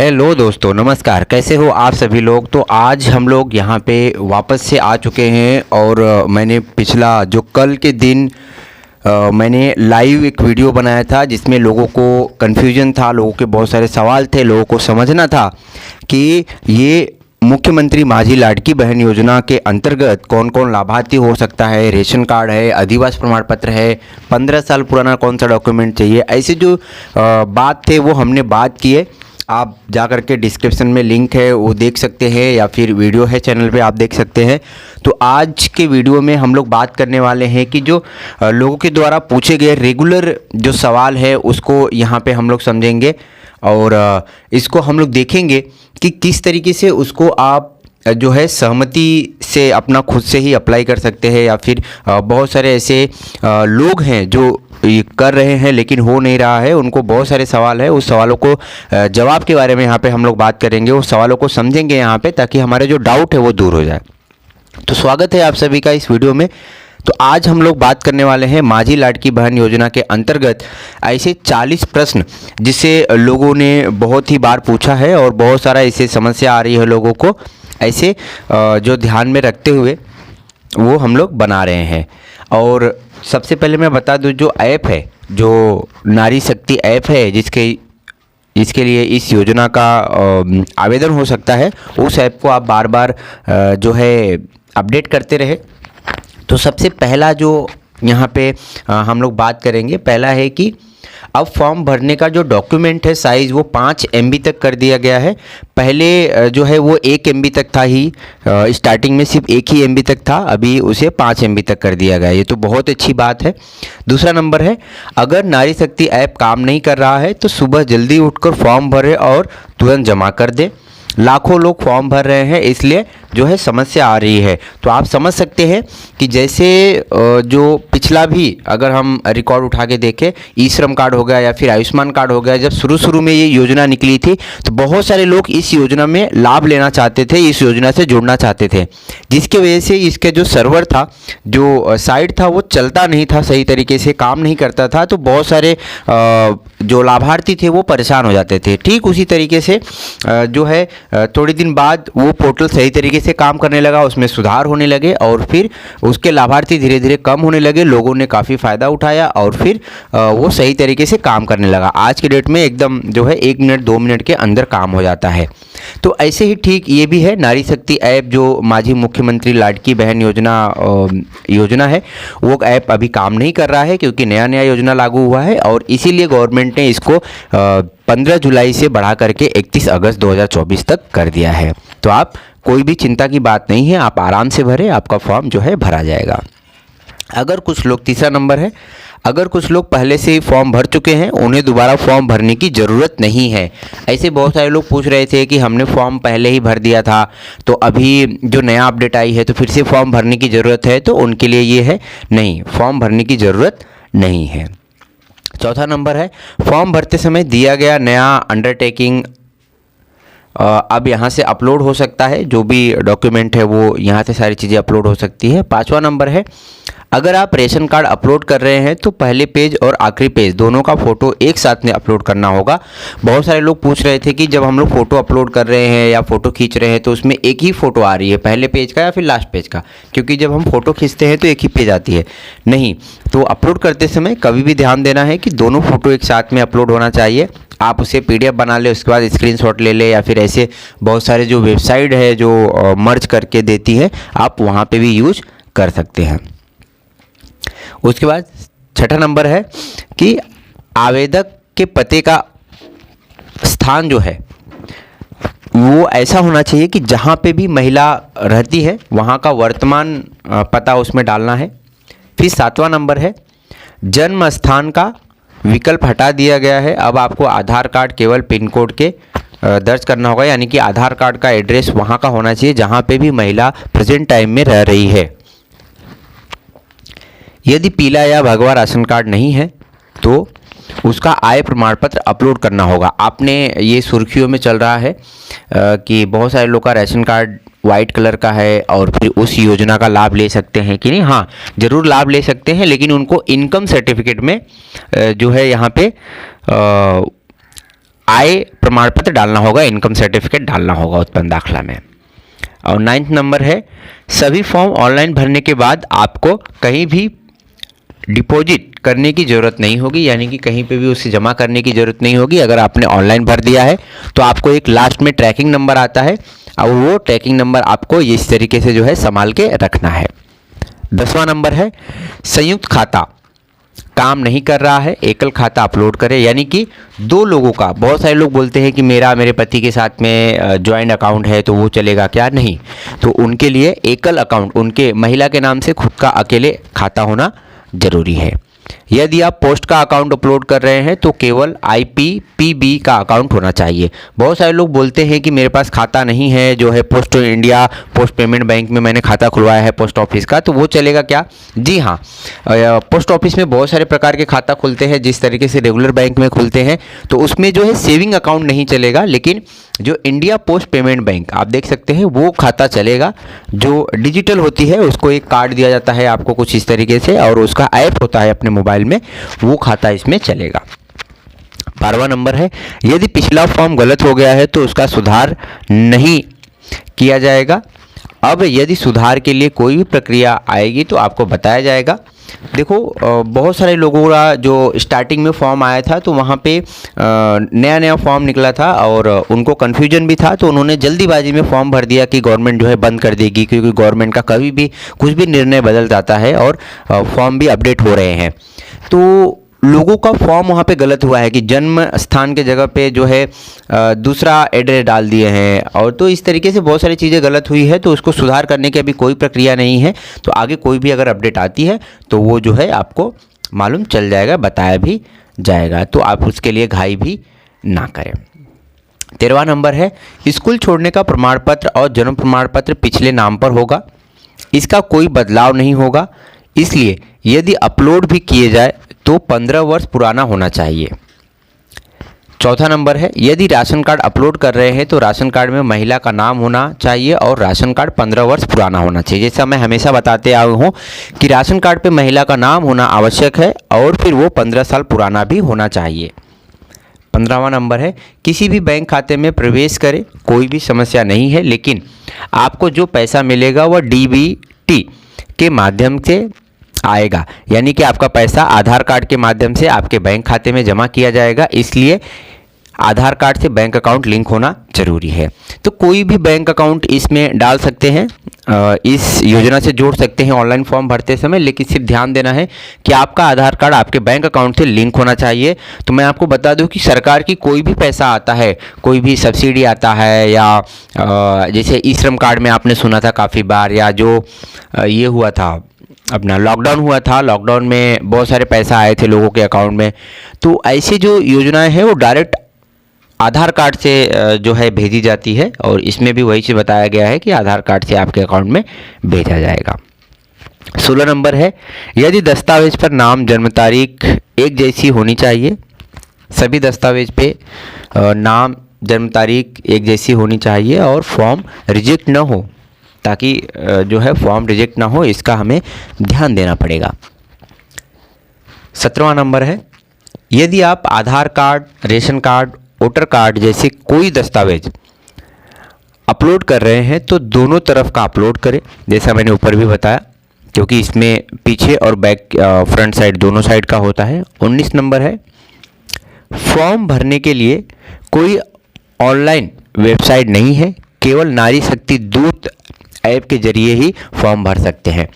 Hello दोस्तों, नमस्कार। कैसे हो आप सभी लोग। तो आज हम लोग यहाँ पे वापस से आ चुके हैं और मैंने पिछला जो कल के दिन मैंने लाइव एक वीडियो बनाया था जिसमें लोगों को कन्फ्यूजन था, लोगों के बहुत सारे सवाल थे, लोगों को समझना था कि ये मुख्यमंत्री माझी लाडकी बहन योजना के अंतर्गत कौन कौन लाभार्थी हो सकता है। रेशन कार्ड है, अधिवास प्रमाण पत्र है, 15 साल पुराना कौन सा डॉक्यूमेंट चाहिए, ऐसे जो बात थे वो हमने बात किए। आप जा कर के डिस्क्रिप्शन में लिंक है वो देख सकते हैं या फिर वीडियो है चैनल पे आप देख सकते हैं। तो आज के वीडियो में हम लोग बात करने वाले हैं कि जो लोगों के द्वारा पूछे गए रेगुलर जो सवाल है उसको यहाँ पे हम लोग समझेंगे और इसको हम लोग देखेंगे कि किस तरीके से उसको आप जो है सहमति से अपना खुद से ही अप्लाई कर सकते हैं या फिर बहुत सारे ऐसे लोग हैं जो ये कर रहे हैं लेकिन हो नहीं रहा है, उनको बहुत सारे सवाल है। उस सवालों को जवाब के बारे में यहाँ पे हम लोग बात करेंगे, उस सवालों को समझेंगे यहाँ पे ताकि हमारे जो डाउट है वो दूर हो जाए। तो स्वागत है आप सभी का इस वीडियो में। तो आज हम लोग बात करने वाले हैं माझी लाडकी बहन योजना के अंतर्गत ऐसे 40 प्रश्न जिसे लोगों ने बहुत ही बार पूछा है और बहुत सारा ऐसे समस्या आ रही है लोगों को, ऐसे जो ध्यान में रखते हुए वो हम लोग बना रहे हैं। और सबसे पहले मैं बता दूं, जो ऐप है, जो नारी शक्ति ऐप है जिसके लिए इस योजना का आवेदन हो सकता है, उस ऐप को आप बार बार जो है अपडेट करते रहे। तो सबसे पहला जो यहाँ पे हम लोग बात करेंगे, पहला है कि अब फॉर्म भरने का जो डॉक्यूमेंट है साइज़ वो 5 MB तक कर दिया गया है। पहले जो है वो 1 MB तक था ही, स्टार्टिंग में सिर्फ 1 ही MB तक था, अभी उसे 5 MB तक कर दिया गया। ये तो बहुत अच्छी बात है। दूसरा नंबर है, अगर नारी शक्ति ऐप काम नहीं कर रहा है तो सुबह जल्दी उठकर फॉर्म भरें और तुरंत जमा कर दें। लाखों लोग फॉर्म भर रहे हैं इसलिए जो है समस्या आ रही है। तो आप समझ सकते हैं कि जैसे जो पिछला भी अगर हम रिकॉर्ड उठा के देखें, ई श्रम कार्ड हो गया या फिर आयुष्मान कार्ड हो गया, जब शुरू में ये योजना निकली थी तो बहुत सारे लोग इस योजना में लाभ लेना चाहते थे, इस योजना से जुड़ना चाहते थे, जिसकी वजह से इसके जो सर्वर था, जो साइट था, वो चलता नहीं था, सही तरीके से काम नहीं करता था। तो बहुत सारे जो लाभार्थी थे वो परेशान हो जाते थे। ठीक उसी तरीके से जो है थोड़ी दिन बाद वो पोर्टल सही तरीके से काम करने लगा, उसमें सुधार होने लगे और फिर उसके लाभार्थी धीरे धीरे कम होने लगे। लोगों ने काफ़ी फ़ायदा उठाया और फिर वो सही तरीके से काम करने लगा। आज के डेट में एकदम जो है 1 मिनट 2 मिनट के अंदर काम हो जाता है। तो ऐसे ही ठीक ये भी है, नारी शक्ति ऐप जो माझी मुख्यमंत्री लाडकी बहन योजना है, वो ऐप अभी काम नहीं कर रहा है क्योंकि नया योजना लागू हुआ है और इसीलिए गवर्नमेंट ने इसको 15 जुलाई से बढ़ा करके 31 अगस्त 2024 तक कर दिया है। तो आप कोई भी चिंता की बात नहीं है, आप आराम से भरें, आपका फॉर्म जो है भरा जाएगा। अगर कुछ लोग, तीसरा नंबर है, अगर कुछ लोग पहले से ही फॉर्म भर चुके हैं उन्हें दोबारा फॉर्म भरने की ज़रूरत नहीं है। ऐसे बहुत सारे लोग पूछ रहे थे कि हमने फॉर्म पहले ही भर दिया था तो अभी जो नया अपडेट आई है तो फिर से फॉर्म भरने की ज़रूरत है। तो उनके लिए ये है, नहीं, फॉर्म भरने की ज़रूरत नहीं है। चौथा नंबर है, फॉर्म भरते समय दिया गया नया अंडरटेकिंग अब यहाँ से अपलोड हो सकता है। जो भी डॉक्यूमेंट है वो यहाँ से सारी चीज़ें अपलोड हो सकती है। पांचवा नंबर है, अगर आप रेशन कार्ड अपलोड कर रहे हैं तो पहले पेज और आखिरी पेज दोनों का फ़ोटो एक साथ में अपलोड करना होगा। बहुत सारे लोग पूछ रहे थे कि जब हम लोग फ़ोटो अपलोड कर रहे हैं या फ़ोटो खींच रहे हैं तो उसमें एक ही फ़ोटो आ रही है, पहले पेज का या फिर लास्ट पेज का, क्योंकि जब हम फ़ोटो खींचते हैं तो एक ही पेज आती है। नहीं, तो अपलोड करते समय कभी भी ध्यान देना है कि दोनों फ़ोटो एक साथ में अपलोड होना चाहिए। आप उसे PDF बना ले, उसके बाद स्क्रीनशॉट ले ले या फिर ऐसे बहुत सारे जो वेबसाइट है जो मर्ज करके देती है, आप वहाँ पे भी यूज कर सकते हैं। उसके बाद छठा नंबर है कि आवेदक के पते का स्थान जो है वो ऐसा होना चाहिए कि जहाँ पे भी महिला रहती है वहाँ का वर्तमान पता उसमें डालना है। फिर सातवां नंबर है, जन्म स्थान का विकल्प हटा दिया गया है। अब आपको आधार कार्ड केवल पिन कोड के दर्ज करना होगा, यानी कि आधार कार्ड का एड्रेस वहाँ का होना चाहिए जहाँ पे भी महिला प्रेजेंट टाइम में रह रही है। यदि पीला या भगवा राशन कार्ड नहीं है तो उसका आय प्रमाण पत्र अपलोड करना होगा। आपने ये सुर्खियों में चल रहा है कि बहुत सारे लोग का राशन कार्ड वाइट कलर का है और फिर उस योजना का लाभ ले सकते हैं कि नहीं। हाँ, ज़रूर लाभ ले सकते हैं, लेकिन उनको इनकम सर्टिफिकेट में जो है यहाँ पे आय प्रमाण पत्र डालना होगा, इनकम सर्टिफिकेट डालना होगा उत्पन्न दाखला में। और 9 नंबर है, सभी फॉर्म ऑनलाइन भरने के बाद आपको कहीं भी डिपॉजिट करने की ज़रूरत नहीं होगी, यानी कि कहीं पे भी उसे जमा करने की ज़रूरत नहीं होगी। अगर आपने ऑनलाइन भर दिया है तो आपको एक लास्ट में ट्रैकिंग नंबर आता है और वो ट्रैकिंग नंबर आपको इस तरीके से जो है संभाल के रखना है। 10वां नंबर है, संयुक्त खाता काम नहीं कर रहा है, एकल खाता अपलोड करें, यानी कि 2 लोगों का। बहुत सारे लोग बोलते हैं कि मेरे पति के साथ में जॉइंट अकाउंट है तो वो चलेगा क्या? नहीं, तो उनके लिए एकल अकाउंट, उनके महिला के नाम से खुद का अकेले खाता होना जरूरी है। यदि आप पोस्ट का अकाउंट अपलोड कर रहे हैं तो केवल IPPB का अकाउंट होना चाहिए। बहुत सारे लोग बोलते हैं कि मेरे पास खाता नहीं है, जो है post India post payment bank में मैंने खाता खुलवाया है पोस्ट ऑफिस का, तो वो चलेगा क्या? जी हाँ, पोस्ट ऑफिस में बहुत सारे प्रकार के खाता खुलते हैं जिस तरीके से रेगुलर बैंक में खुलते हैं, तो उसमें जो है सेविंग अकाउंट नहीं चलेगा, लेकिन जो इंडिया पोस्ट पेमेंट बैंक आप देख सकते हैं वो खाता चलेगा। जो डिजिटल होती है उसको एक कार्ड दिया जाता है आपको कुछ इस तरीके से, और उसका ऐप होता है अपने मोबाइल में, वो खाता इसमें चलेगा। 12वां नंबर है, यदि पिछला फॉर्म गलत हो गया है तो उसका सुधार नहीं किया जाएगा। अब यदि सुधार के लिए कोई भी प्रक्रिया आएगी तो आपको बताया जाएगा। देखो, बहुत सारे लोगों का जो स्टार्टिंग में फॉर्म आया था तो वहाँ पे नया फॉर्म निकला था और उनको कन्फ्यूजन भी था, तो उन्होंने जल्दीबाजी में फॉर्म भर दिया कि गवर्नमेंट जो है बंद कर देगी, क्योंकि गवर्नमेंट का कभी भी कुछ भी निर्णय बदल जाता है और फॉर्म भी अपडेट हो रहे हैं। तो लोगों का फॉर्म वहाँ पे गलत हुआ है कि जन्म स्थान के जगह पे जो है दूसरा एड्रेस डाल दिए हैं, और तो इस तरीके से बहुत सारी चीज़ें गलत हुई है, तो उसको सुधार करने की अभी कोई प्रक्रिया नहीं है। तो आगे कोई भी अगर अपडेट आती है तो वो जो है आपको मालूम चल जाएगा, बताया भी जाएगा, तो आप उसके लिए घाई भी ना करें। 13वां नंबर है, स्कूल छोड़ने का प्रमाण पत्र और जन्म प्रमाण पत्र पिछले नाम पर होगा, इसका कोई बदलाव नहीं होगा, इसलिए यदि अपलोड भी किए जाए तो 15 वर्ष पुराना होना चाहिए। 4था नंबर है, यदि राशन कार्ड अपलोड कर रहे हैं तो राशन कार्ड में महिला का नाम होना चाहिए और राशन कार्ड 15 वर्ष पुराना होना चाहिए। जैसा मैं हमेशा बताते आया हूँ कि राशन कार्ड पे महिला का नाम होना आवश्यक है और फिर वो 15 साल पुराना भी होना चाहिए। 15वां नंबर है, किसी भी बैंक खाते में प्रवेश करें, कोई भी समस्या नहीं है, लेकिन आपको जो पैसा मिलेगा वह DBT के माध्यम से आएगा, यानी कि आपका पैसा आधार कार्ड के माध्यम से आपके बैंक खाते में जमा किया जाएगा, इसलिए आधार कार्ड से बैंक अकाउंट लिंक होना जरूरी है। तो कोई भी बैंक अकाउंट इसमें डाल सकते हैं, इस योजना से जोड़ सकते हैं ऑनलाइन फॉर्म भरते समय, लेकिन सिर्फ ध्यान देना है कि आपका आधार कार्ड आपके बैंक अकाउंट से लिंक होना चाहिए। तो मैं आपको बता दूं कि सरकार की कोई भी पैसा आता है, कोई भी सब्सिडी आता है, या जैसे ई श्रम कार्ड में आपने सुना था काफ़ी बार, या जो ये हुआ था अपना लॉकडाउन हुआ था, लॉकडाउन में बहुत सारे पैसा आए थे लोगों के अकाउंट में, तो ऐसे जो योजनाएं हैं वो डायरेक्ट आधार कार्ड से जो है भेजी जाती है, और इसमें भी वही चीज़ बताया गया है कि आधार कार्ड से आपके अकाउंट में भेजा जाएगा। 16 नंबर है, यदि दस्तावेज पर नाम जन्म तारीख एक जैसी होनी चाहिए, सभी दस्तावेज पे नाम जन्म तारीख एक जैसी होनी चाहिए और फॉर्म रिजेक्ट न हो, ताकि जो है फॉर्म रिजेक्ट ना हो, इसका हमें ध्यान देना पड़ेगा। 17वां नंबर है, यदि आप Aadhaar card, ration card, voter card जैसे कोई दस्तावेज अपलोड कर रहे हैं तो दोनों तरफ का अपलोड करें, जैसा मैंने ऊपर भी बताया, क्योंकि इसमें पीछे और बैक फ्रंट साइड दोनों साइड का होता है। 19 नंबर है, फॉर्म भरने के लिए कोई ऑनलाइन वेबसाइट नहीं है, केवल नारी शक्ति दूत ऐप के जरिए ही फॉर्म भर सकते हैं।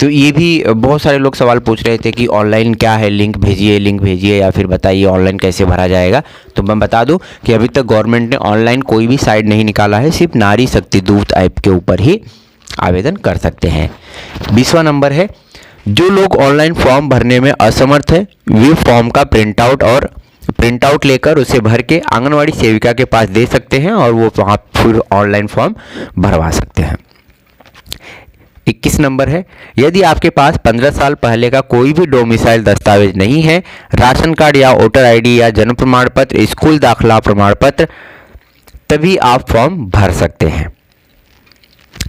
तो ये भी बहुत सारे लोग सवाल पूछ रहे थे कि ऑनलाइन क्या है, लिंक भेजिए या फिर बताइए ऑनलाइन कैसे भरा जाएगा। तो मैं बता दूं कि अभी तक गवर्नमेंट ने ऑनलाइन कोई भी साइट नहीं निकाला है, सिर्फ नारी शक्ति दूत ऐप के ऊपर ही आवेदन कर सकते हैं। 20वां नंबर है, जो लोग ऑनलाइन फॉर्म भरने में असमर्थ है वे फॉर्म का प्रिंट आउट लेकर उसे भर के आंगनवाड़ी सेविका के पास दे सकते हैं और वो वहाँ फिर ऑनलाइन फॉर्म भरवा सकते हैं। 21 नंबर है, यदि आपके पास 15 साल पहले का कोई भी डोमिसाइल दस्तावेज नहीं है, राशन कार्ड या वोटर आईडी या जन्म प्रमाण पत्र, स्कूल दाखिला प्रमाण पत्र, तभी आप फॉर्म भर सकते हैं।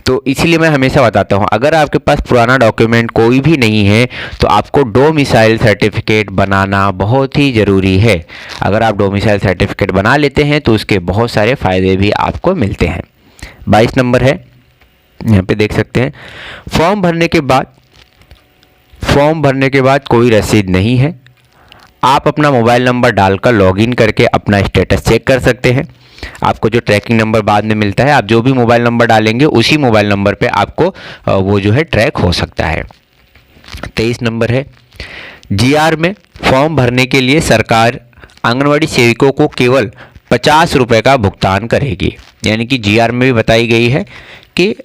तो इसीलिए मैं हमेशा बताता हूँ, अगर आपके पास पुराना डॉक्यूमेंट कोई भी नहीं है तो आपको डोमिसाइल सर्टिफिकेट बनाना बहुत ही ज़रूरी है। अगर आप डोमिसाइल सर्टिफिकेट बना लेते हैं तो उसके बहुत सारे फ़ायदे भी आपको मिलते हैं। 22 नंबर है, यहाँ पे देख सकते हैं, फॉर्म भरने के बाद कोई रसीद नहीं है। आप अपना मोबाइल नंबर डालकर लॉगिन करके अपना स्टेटस चेक कर सकते हैं। आपको जो ट्रैकिंग नंबर बाद में मिलता है, आप जो भी मोबाइल नंबर डालेंगे उसी मोबाइल नंबर पे आपको वो जो है ट्रैक हो सकता है। 23 नंबर है, जीआर में फॉर्म भरने के लिए सरकार आंगनवाड़ी सेविकों को केवल 50 रुपये का भुगतान करेगी। यानी कि जीआर में भी बताई गई है कि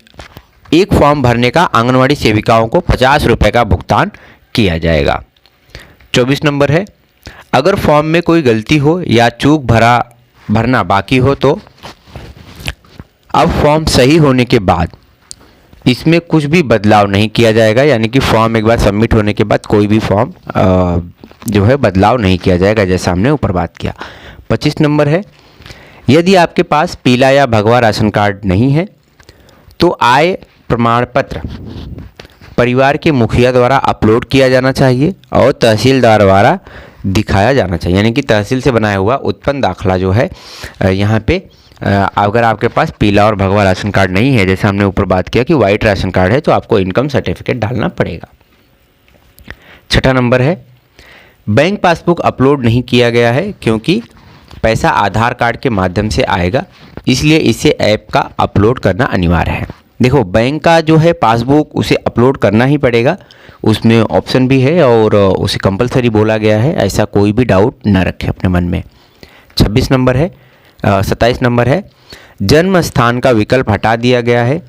एक फॉर्म भरने का आंगनवाड़ी सेविकाओं को 50 रुपये का भुगतान किया जाएगा। 24 नंबर है, अगर फॉर्म में कोई गलती हो या चूक भरना बाकी हो तो अब फॉर्म सही होने के बाद इसमें कुछ भी बदलाव नहीं किया जाएगा। यानी कि फॉर्म एक बार सबमिट होने के बाद कोई भी फॉर्म जो है बदलाव नहीं किया जाएगा, जैसा हमने ऊपर बात किया। 25 नंबर है, यदि आपके पास पीला या भगवा राशन कार्ड नहीं है तो आय प्रमाण पत्र परिवार के मुखिया द्वारा अपलोड किया जाना चाहिए और तहसीलदार द्वारा दिखाया जाना चाहिए। यानी कि तहसील से बनाया हुआ उत्पन्न दाखला जो है, यहाँ पे अगर आपके पास पीला और भगवा राशन कार्ड नहीं है, जैसे हमने ऊपर बात किया कि वाइट राशन कार्ड है, तो आपको इनकम सर्टिफिकेट डालना पड़ेगा। 6ठा नंबर है, बैंक पासबुक अपलोड नहीं किया गया है क्योंकि पैसा आधार कार्ड के माध्यम से आएगा, इसलिए इसे ऐप का अपलोड करना अनिवार्य है। देखो, बैंक का जो है पासबुक उसे अपलोड करना ही पड़ेगा, उसमें ऑप्शन भी है और उसे कंपलसरी बोला गया है, ऐसा कोई भी डाउट ना रखें अपने मन में। 27 नंबर है, जन्म स्थान का विकल्प हटा दिया गया है।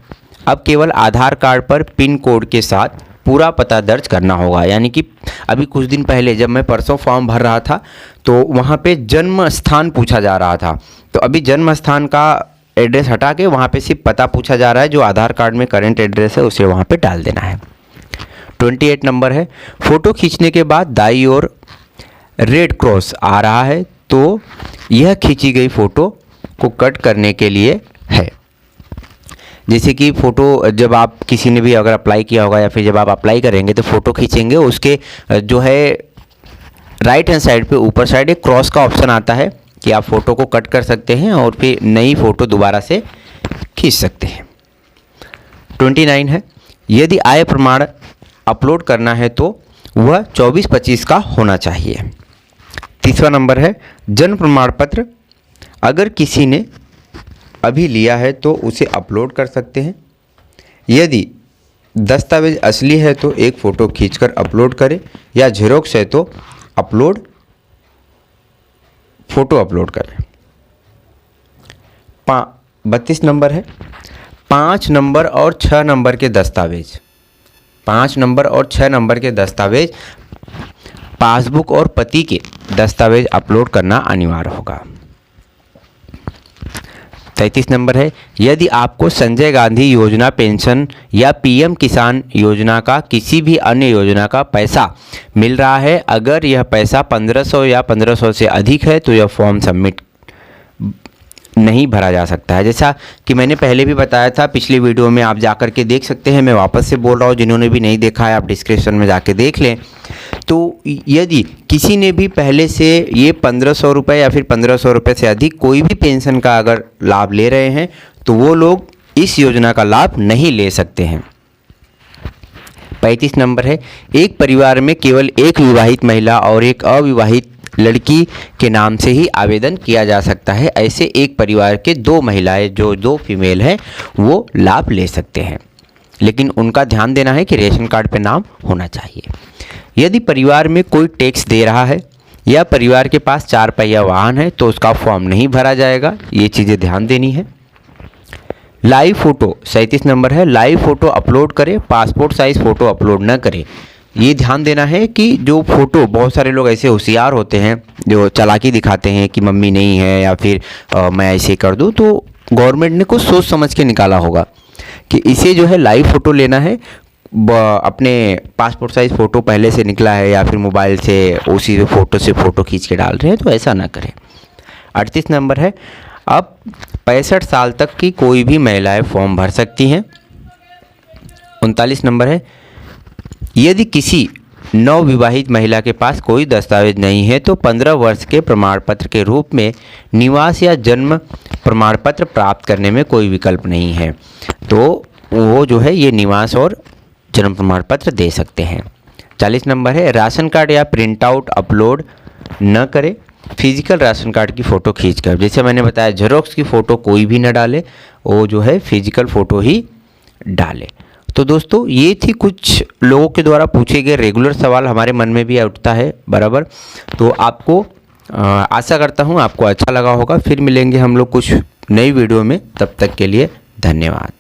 अब केवल आधार कार्ड पर पिन कोड के साथ पूरा पता दर्ज करना होगा। यानी कि अभी कुछ दिन पहले जब मैं परसों फॉर्म भर रहा था तो वहाँ पे जन्म स्थान पूछा जा रहा था, तो अभी जन्म स्थान का एड्रेस हटा के वहाँ पे सिर्फ पता पूछा जा रहा है, जो आधार कार्ड में करंट एड्रेस है उसे वहाँ पे डाल देना है। 28 नंबर है, फ़ोटो खींचने के बाद दाईं ओर रेड क्रॉस आ रहा है तो यह खींची गई फ़ोटो को कट करने के लिए है। जैसे कि फ़ोटो जब आप किसी ने भी अगर अप्लाई किया होगा या फिर जब आप अप्लाई करेंगे तो फ़ोटो खींचेंगे, उसके जो है राइट हैंड साइड पे ऊपर साइड एक क्रॉस का ऑप्शन आता है कि आप फ़ोटो को कट कर सकते हैं और फिर नई फ़ोटो दोबारा से खींच सकते हैं। 29 है, यदि आय प्रमाण अपलोड करना है तो वह 24-25 का होना चाहिए। 30वां नंबर है, जन्म प्रमाण पत्र अगर किसी ने अभी लिया है तो उसे अपलोड कर सकते हैं। यदि दस्तावेज असली है तो एक फ़ोटो खींचकर अपलोड करें, या जेरोक्स है तो फ़ोटो अपलोड करें। 32 नंबर है, 5 नंबर और 6 नंबर के दस्तावेज, 5 नंबर और 6 नंबर के दस्तावेज, पासबुक और पति के दस्तावेज अपलोड करना अनिवार्य होगा। 33 नंबर है, यदि आपको संजय गांधी योजना पेंशन या पीएम किसान योजना का किसी भी अन्य योजना का पैसा मिल रहा है, अगर यह पैसा 1500 या 1500 से अधिक है तो यह फॉर्म सबमिट नहीं भरा जा सकता है। जैसा कि मैंने पहले भी बताया था, पिछली वीडियो में आप जाकर के देख सकते हैं, मैं वापस से बोल रहा हूँ, जिन्होंने भी नहीं देखा है आप डिस्क्रिप्शन में जाके देख लें। तो यदि किसी ने भी पहले से ये 1500 रुपये या फिर 1500 रुपये से अधिक कोई भी पेंशन का अगर लाभ ले रहे हैं तो वो लोग इस योजना का लाभ नहीं ले सकते हैं। 35 नंबर है, एक परिवार में केवल एक विवाहित महिला और एक अविवाहित लड़की के नाम से ही आवेदन किया जा सकता है। ऐसे एक परिवार के 2 महिलाएं जो 2 फीमेल हैं वो लाभ ले सकते हैं, लेकिन उनका ध्यान देना है कि रेशन कार्ड पे नाम होना चाहिए। यदि परिवार में कोई टैक्स दे रहा है या परिवार के पास 4 पहिया वाहन है तो उसका फॉर्म नहीं भरा जाएगा, ये चीज़ें ध्यान देनी है। लाइव फ़ोटो 37 नंबर है, लाइव फ़ोटो अपलोड करें, पासपोर्ट साइज़ फ़ोटो अपलोड न करें। ये ध्यान देना है कि जो फ़ोटो, बहुत सारे लोग ऐसे होशियार होते हैं जो चालाकी दिखाते हैं कि मम्मी नहीं है या फिर मैं ऐसे कर दूँ, तो गवर्नमेंट ने कुछ सोच समझ के निकाला होगा कि इसे जो है लाइव फ़ोटो लेना है, अपने पासपोर्ट साइज़ फ़ोटो पहले से निकला है या फिर मोबाइल से उसी फ़ोटो से फ़ोटो खींच के डाल रहे हैं, तो ऐसा ना करें। 38 नंबर है, अब 65 साल तक की कोई भी महिलाएं फॉर्म भर सकती हैं। 39 नंबर है, यदि किसी नवविवाहित महिला के पास कोई दस्तावेज नहीं है तो 15 वर्ष के प्रमाण पत्र के रूप में निवास या जन्म प्रमाण पत्र प्राप्त करने में कोई विकल्प नहीं है, तो वो जो है ये निवास और जन्म प्रमाण पत्र दे सकते हैं। 40 नंबर है, राशन कार्ड या प्रिंट आउट अपलोड न करें, फिजिकल राशन कार्ड की फ़ोटो खींचकर। जैसे मैंने बताया जेरोक्स की फ़ोटो कोई भी न डाले, वो जो है फिजिकल फ़ोटो ही डाले। तो दोस्तों ये थी कुछ लोगों के द्वारा पूछे गए रेगुलर सवाल, हमारे मन में भी उठता है बराबर। तो आपको आशा करता हूँ आपको अच्छा लगा होगा। फिर मिलेंगे हम लोग कुछ नई वीडियो में, तब तक के लिए धन्यवाद।